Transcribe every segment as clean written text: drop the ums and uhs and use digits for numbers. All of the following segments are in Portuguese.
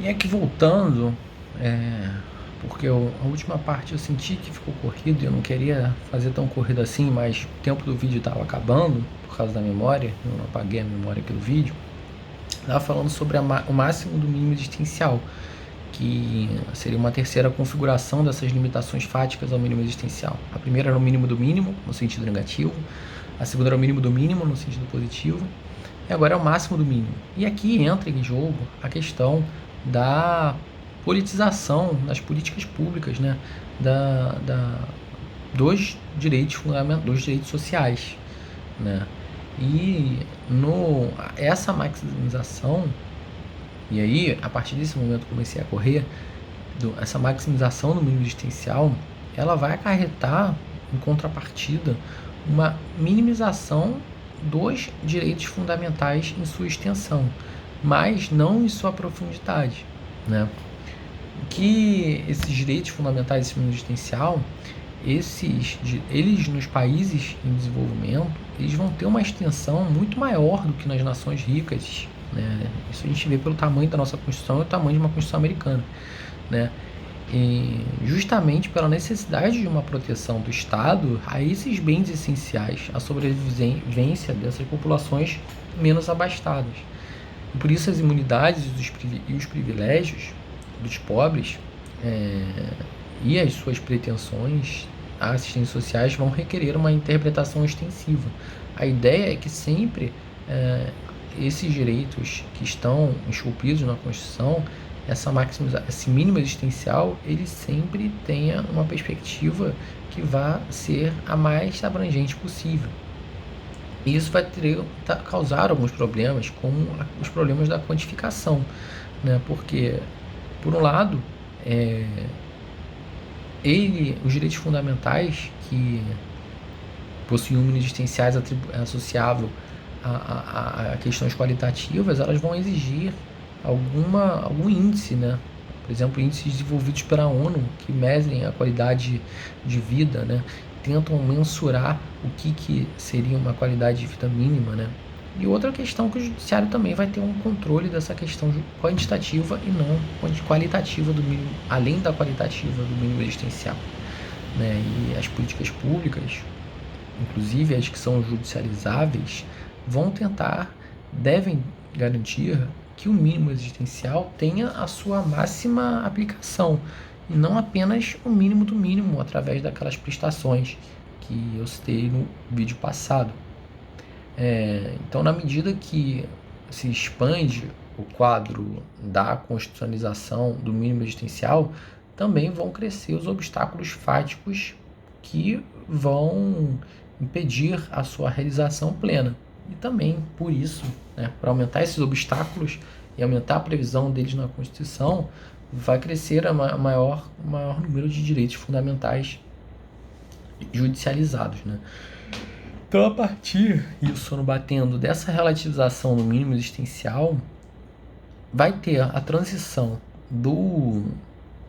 E aqui voltando, porque a última parte eu senti que ficou corrido e eu não queria fazer tão corrido assim, mas o tempo do vídeo estava acabando por causa da memória, eu não apaguei a memória aqui do vídeo. Estava falando sobre o máximo do mínimo existencial, que seria uma terceira configuração dessas limitações fáticas ao mínimo existencial. A primeira era o mínimo do mínimo, no sentido negativo, a segunda era o mínimo do mínimo, no sentido positivo, e agora é o máximo do mínimo. E aqui entra em jogo a questão da politização das políticas públicas, né? Dos direitos fundamentais, dos direitos sociais, né? E essa maximização, e aí a partir desse momento eu comecei a correr, essa maximização do mínimo existencial, ela vai acarretar, em contrapartida, uma minimização dos direitos fundamentais em sua extensão, mas não em sua profundidade, né? Que esses direitos fundamentais, esse mínimo existencial, eles nos países em desenvolvimento, eles vão ter uma extensão muito maior do que nas nações ricas, né? Isso a gente vê pelo tamanho da nossa Constituição e o tamanho de uma Constituição americana, né? E justamente pela necessidade de uma proteção do Estado a esses bens essenciais, a sobrevivência dessas populações menos abastadas. E por isso as imunidades e os privilégios dos pobres e as suas pretensões a assistentes sociais vão requerer uma interpretação extensiva. A ideia é que sempre esses direitos que estão esculpidos na Constituição, esse mínimo existencial, ele sempre tenha uma perspectiva que vá ser a mais abrangente possível. E isso vai causar alguns problemas, como os problemas da quantificação, né? Porque, por um lado, os direitos fundamentais que possuem um mínimo existenciais associável a questões qualitativas, elas vão exigir algum índice, né? Por exemplo, índices desenvolvidos pela ONU que medem a qualidade de vida, né? Tentam mensurar o que seria uma qualidade de vida mínima, né? E outra questão que o judiciário também vai ter um controle dessa questão quantitativa e não qualitativa do mínimo, além da qualitativa do mínimo existencial, né? E as políticas públicas, inclusive as que são judicializáveis, devem garantir que o mínimo existencial tenha a sua máxima aplicação e não apenas o mínimo do mínimo através daquelas prestações que eu citei no vídeo passado. Então, na medida que se expande o quadro da constitucionalização do mínimo existencial, também vão crescer os obstáculos fáticos que vão impedir a sua realização plena. E também, por isso, né, para aumentar esses obstáculos e aumentar a previsão deles na Constituição, vai crescer o maior número de direitos fundamentais judicializados, né? Então, a partir disso, batendo dessa relativização do mínimo existencial, vai ter a transição do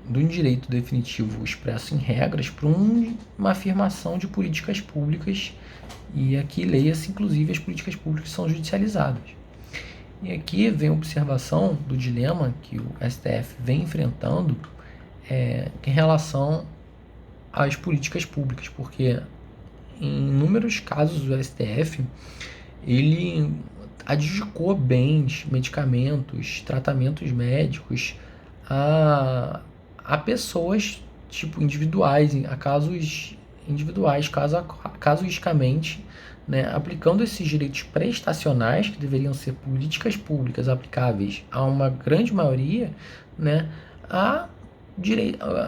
direito definitivo expresso em regras para uma afirmação de políticas públicas, e aqui leia-se inclusive as políticas públicas que são judicializadas. E aqui vem a observação do dilema que o STF vem enfrentando em relação às políticas públicas, porque em inúmeros casos o STF ele adjudicou bens, medicamentos, tratamentos médicos a pessoas individuais, a casos individuais, casuisticamente, né, aplicando esses direitos prestacionais, que deveriam ser políticas públicas aplicáveis a uma grande maioria, né,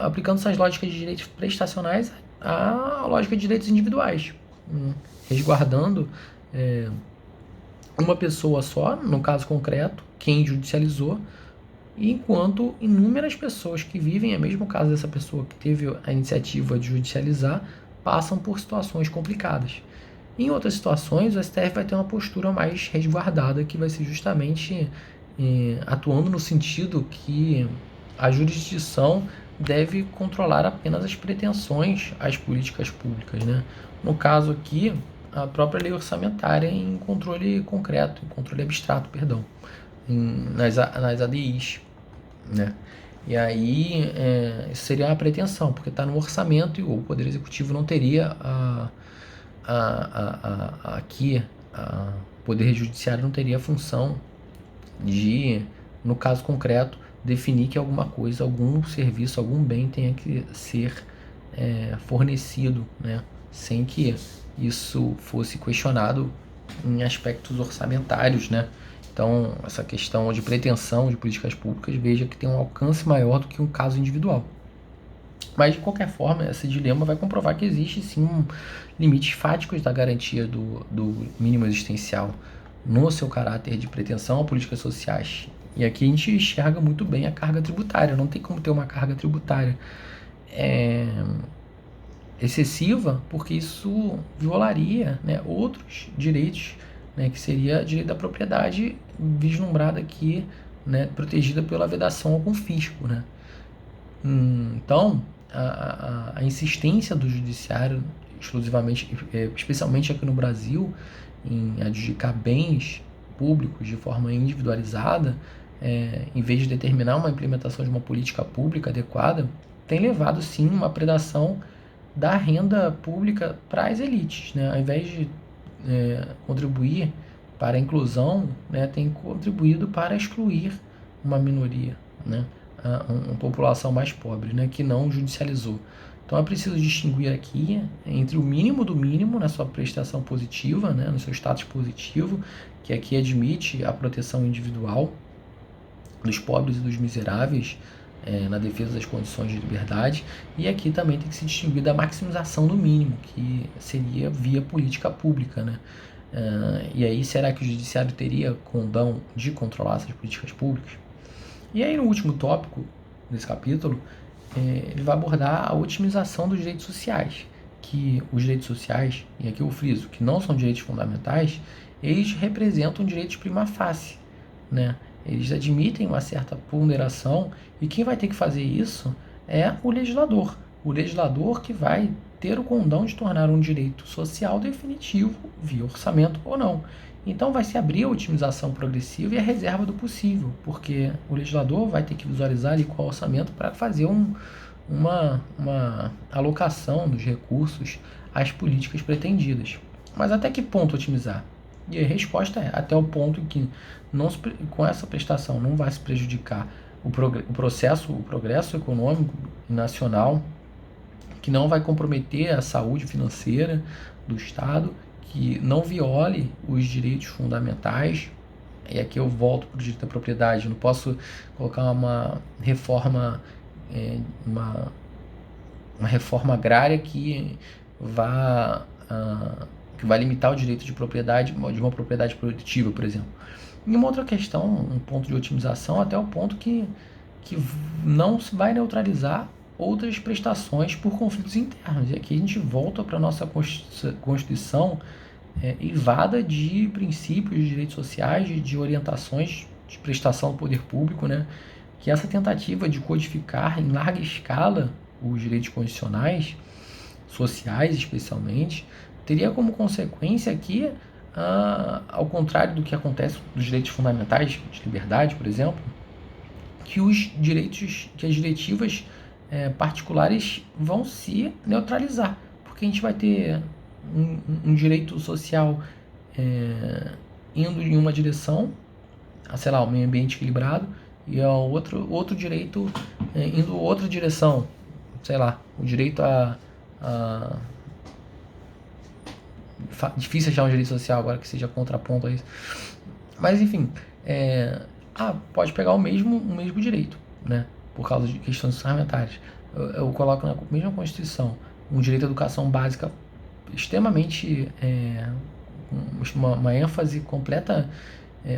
aplicando essas lógicas de direitos prestacionais à lógica de direitos individuais, resguardando uma pessoa só, no caso concreto, quem judicializou, enquanto inúmeras pessoas que vivem o mesmo caso dessa pessoa que teve a iniciativa de judicializar passam por situações complicadas. Em outras situações, o STF vai ter uma postura mais resguardada, que vai ser justamente atuando no sentido que a jurisdição deve controlar apenas as pretensões às políticas públicas, né? No caso aqui, a própria lei orçamentária em controle concreto, em controle abstrato, perdão, nas ADIs, né? E aí isso seria uma pretensão, porque está no orçamento e o Poder Executivo não teria aqui, o Poder Judiciário não teria a função de, no caso concreto, definir que alguma coisa, algum serviço, algum bem tenha que ser fornecido, né? Sem que isso fosse questionado em aspectos orçamentários, né? Então, essa questão de pretensão de políticas públicas, veja que tem um alcance maior do que um caso individual. Mas, de qualquer forma, esse dilema vai comprovar que existe, sim, limites fáticos da garantia do mínimo existencial no seu caráter de pretensão a políticas sociais. E aqui a gente enxerga muito bem a carga tributária. Não tem como ter uma carga tributária excessiva, porque isso violaria, né, outros direitos, né, que seria direito da propriedade vislumbrada aqui, né, protegida pela vedação ao confisco, né. Então, a insistência do judiciário, exclusivamente, especialmente aqui no Brasil, em adjudicar bens públicos de forma individualizada, em vez de determinar uma implementação de uma política pública adequada, tem levado sim uma predação da renda pública para as elites, né? Ao invés de contribuir para a inclusão, né, tem contribuído para excluir uma minoria, né? Uma população mais pobre, né, que não judicializou. Então é preciso distinguir aqui entre o mínimo do mínimo na sua prestação positiva, né, no seu status positivo, que aqui admite a proteção individual dos pobres e dos miseráveis, na defesa das condições de liberdade, e aqui também tem que se distinguir da maximização do mínimo, que seria via política pública, né? E aí, será que o judiciário teria condão de controlar essas políticas públicas? E aí, no último tópico desse capítulo, ele vai abordar a otimização dos direitos sociais, que os direitos sociais, e aqui eu friso, que não são direitos fundamentais, eles representam direitos prima facie, né? Eles admitem uma certa ponderação e quem vai ter que fazer isso é o legislador. O legislador que vai ter o condão de tornar um direito social definitivo via orçamento ou não. Então vai se abrir a otimização progressiva e a reserva do possível, porque o legislador vai ter que visualizar ali qual orçamento para fazer uma alocação dos recursos às políticas pretendidas. Mas até que ponto otimizar? E a resposta é até o ponto em que com essa prestação não vai se prejudicar o progresso econômico nacional, que não vai comprometer a saúde financeira do Estado, que não viole os direitos fundamentais. E aqui eu volto para o direito da propriedade. Eu não posso colocar uma reforma, uma reforma agrária que vai limitar o direito de propriedade, de uma propriedade produtiva, por exemplo. E uma outra questão, um ponto de otimização, até o ponto que não se vai neutralizar outras prestações por conflitos internos. E aqui a gente volta para a nossa Constituição eivada de princípios de direitos sociais, de orientações de prestação do poder público, né? Que essa tentativa de codificar em larga escala os direitos constitucionais, sociais especialmente, teria como consequência aqui, ao contrário do que acontece nos direitos fundamentais de liberdade, por exemplo, que as diretivas particulares vão se neutralizar, porque a gente vai ter um direito social indo em uma direção, sei lá, o meio ambiente equilibrado, e outro direito indo outra direção, sei lá, o direito difícil achar um direito social agora que seja contraponto a isso. Mas enfim, pode pegar o mesmo direito, né? Por causa de questões parlamentares. Eu coloco na mesma Constituição um direito à educação básica extremamente uma ênfase completa,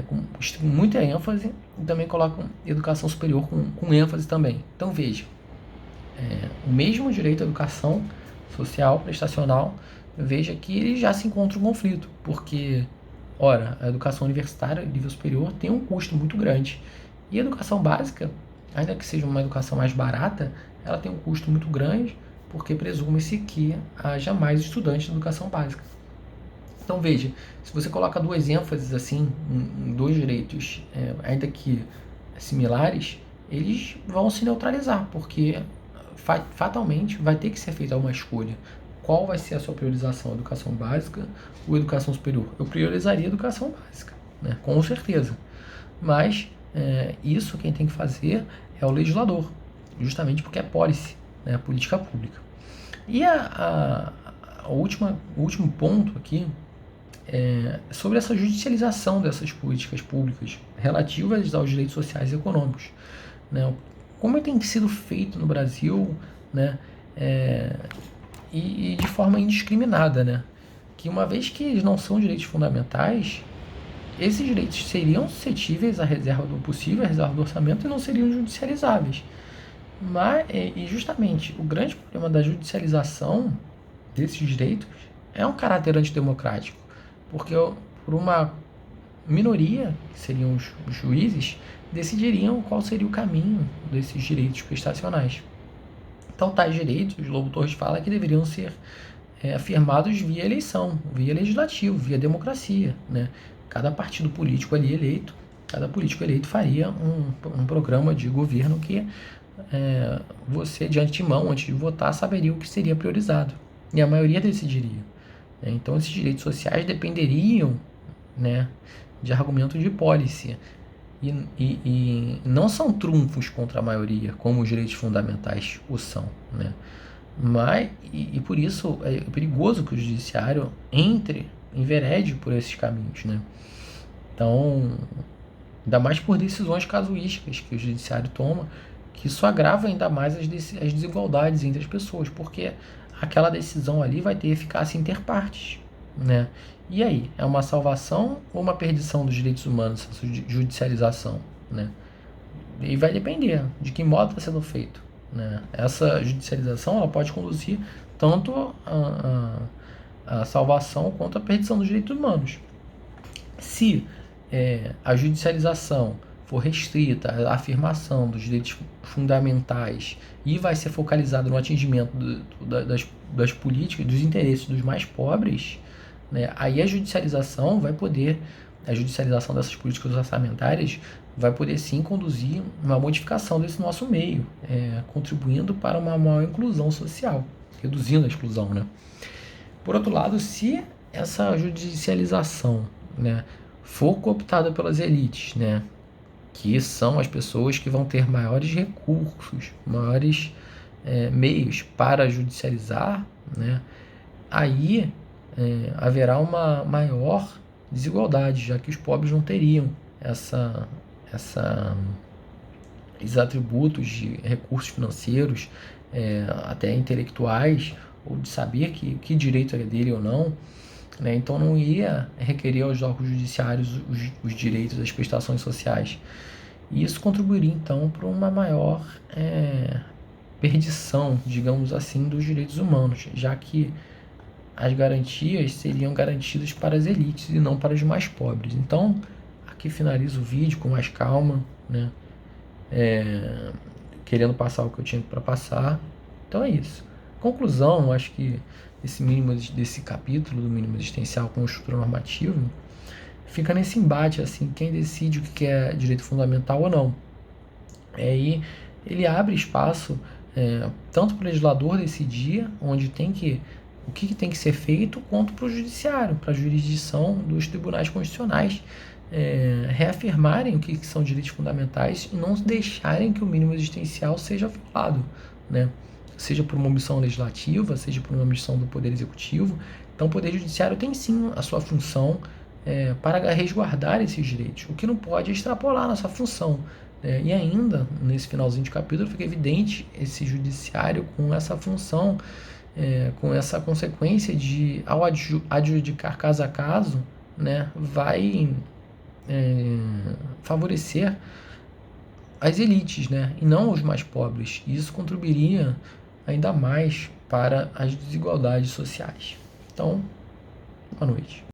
com muita ênfase, e também coloco educação superior com ênfase também. Então veja, o mesmo direito à educação social, prestacional, veja que ele já se encontra um conflito, porque, ora, a educação universitária, nível superior, tem um custo muito grande, e a educação básica, ainda que seja uma educação mais barata, ela tem um custo muito grande, porque presume-se que haja mais estudantes de educação básica. Então veja, se você coloca duas ênfases assim, em dois direitos, ainda que similares, eles vão se neutralizar, porque fatalmente vai ter que ser feita uma escolha. Qual vai ser a sua priorização? Educação básica ou educação superior? Eu priorizaria a educação básica, né? Com certeza. Mas isso quem tem que fazer é o legislador, justamente porque é policy, né? Política pública. E o último ponto aqui é sobre essa judicialização dessas políticas públicas relativas aos direitos sociais e econômicos, né? Como tem sido feito no Brasil, né? E de forma indiscriminada, né? Que uma vez que eles não são direitos fundamentais, esses direitos seriam suscetíveis à reserva do possível, à reserva do orçamento, e não seriam judicializáveis. Mas, e justamente, o grande problema da judicialização desses direitos é um caráter antidemocrático, porque por uma minoria, que seriam os juízes, decidiriam qual seria o caminho desses direitos prestacionais. Então, tais direitos, Lobo Torres fala que deveriam ser afirmados via eleição, via legislativo, via democracia, né? Cada partido político ali eleito, cada político eleito faria um programa de governo que você, de antemão, antes de votar, saberia o que seria priorizado. E a maioria decidiria. Né? Então, esses direitos sociais dependeriam, né, de argumento de policy. E não são trunfos contra a maioria, como os direitos fundamentais o são, né? Mas, e por isso é perigoso que o judiciário enverede por esses caminhos, né? Então, ainda mais por decisões casuísticas que o judiciário toma, que isso agrava ainda mais as desigualdades entre as pessoas, porque aquela decisão ali vai ter eficácia inter partes, né? E aí, é uma salvação ou uma perdição dos direitos humanos, essa judicialização, né? E vai depender de que modo está sendo feito, né? Essa judicialização ela pode conduzir tanto a salvação quanto a perdição dos direitos humanos. Se a judicialização for restrita à afirmação dos direitos fundamentais e vai ser focalizado no atingimento das políticas, dos interesses dos mais pobres, né, aí a judicialização dessas políticas orçamentárias vai poder sim conduzir uma modificação desse nosso meio, contribuindo para uma maior inclusão social, reduzindo a exclusão, né? Por outro lado, se essa judicialização, né, for cooptada pelas elites, né, que são as pessoas que vão ter maiores recursos, maiores meios para judicializar, né, aí haverá uma maior desigualdade, já que os pobres não teriam esses atributos de recursos financeiros, até intelectuais, ou de saber que direito é dele ou não, né? Então não ia requerer aos órgãos judiciários os direitos das prestações sociais. E isso contribuiria então para uma maior perdição, digamos assim, dos direitos humanos, já que as garantias seriam garantidas para as elites e não para os mais pobres. Então, aqui finalizo o vídeo com mais calma, né? Querendo passar o que eu tinha para passar. Então é isso. Conclusão, acho que desse capítulo do mínimo existencial com estrutura normativa fica nesse embate, assim, quem decide o que é direito fundamental ou não. E ele abre espaço tanto para o legislador decidir o que tem que ser feito, quanto para o judiciário, para a jurisdição dos tribunais constitucionais reafirmarem o que são direitos fundamentais e não deixarem que o mínimo existencial seja violado, né? Seja por uma omissão legislativa, seja por uma omissão do Poder Executivo. Então o Poder Judiciário tem sim a sua função para resguardar esses direitos. O que não pode é extrapolar nessa função. E ainda, nesse finalzinho de capítulo, fica evidente esse judiciário com essa função, com essa consequência de, ao adjudicar caso a caso, né, vai favorecer as elites, né, e não os mais pobres. E isso contribuiria ainda mais para as desigualdades sociais. Então, boa noite.